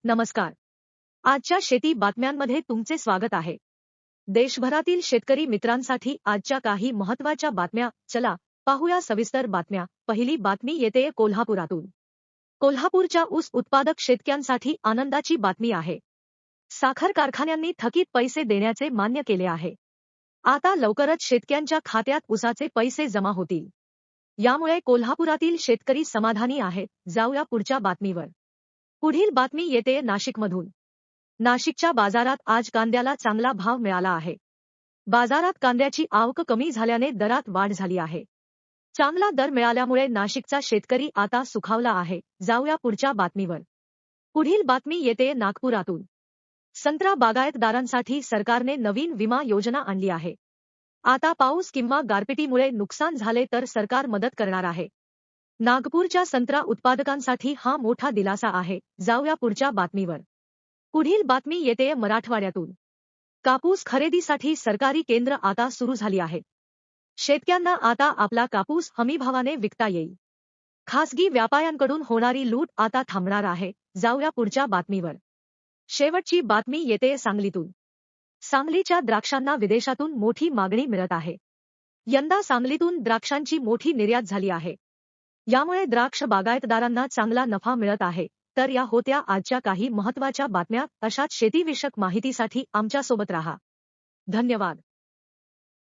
नमस्कार. आजच्या शेती बातम्यांमध्ये तुमचे स्वागत आहे. देशभरातील शेतकरी मित्रांसाठी आजच्या काही महत्त्वाच्या बातम्या. चला पाहूया सविस्तर बातम्या. पहिली बातमी येते कोल्हापुरातून. कोल्हापूरच्या ऊस उत्पादक शेतकऱ्यांसाठी आनंदाची बातमी आहे. साखर कारखान्यांनी थकीत पैसे देण्याचे मान्य केले आहे. आता लवकरच शेतकऱ्यांच्या खात्यात ऊसाचे पैसे जमा होतील. यामुळे कोल्हापुरातील शेतकरी समाधानी आहेत. जाऊया पुढच्या बातमीवर. पुढील बातमी येते नाशिकमधून. नाशिकच्या बाजारात आज कांद्याला चांगला भाव मिळाला आहे. बाजारात कांद्याची आवक कमी झाल्याने दरात वाढ झाली आहे. चांगला दर मिळाल्यामुळे नाशिकचा शेतकरी आता सुखावला आहे. जाऊया पुढच्या बातमीवर. पुढील बातमी येते नागपुरातून. संत्रा बागायतदारांसाठी सरकारने नवीन विमा योजना आणली आहे. आता पाऊस किंवा गारपिटीमुळे नुकसान झाले तर सरकार मदत करणार आहे. नागपूरच्या संत्रा उत्पादकांसाठी हा मोठा दिलासा आहे. जाऊया पुढच्या बातमीवर. पुढील बातमी येते मराठवाड्यातून. कापूस खरेदीसाठी सरकारी केंद्र आता सुरू झाली आहेत. शेतकऱ्यांना आता आपला कापूस हमीभावाने विकता येईल. खासगी व्यापाऱ्यांकडून होणारी लूट आता थांबणार आहे. जाऊया पुढच्या बातमीवर. शेवटची बातमी येते सांगलीतून. सांगलीच्या द्राक्षांना विदेशातून मोठी मागणी मिळत आहे. यंदा सांगलीतून द्राक्षांची मोठी निर्यात झाली आहे. यामुळे द्राक्ष बागायतदारांना चांगला नफा मिळत आहे. तर या होत्या आजच्या काही महत्त्वाच्या बातम्या. अशाच शेतीविषयक माहितीसाठी आमच्यासोबत राहा. धन्यवाद.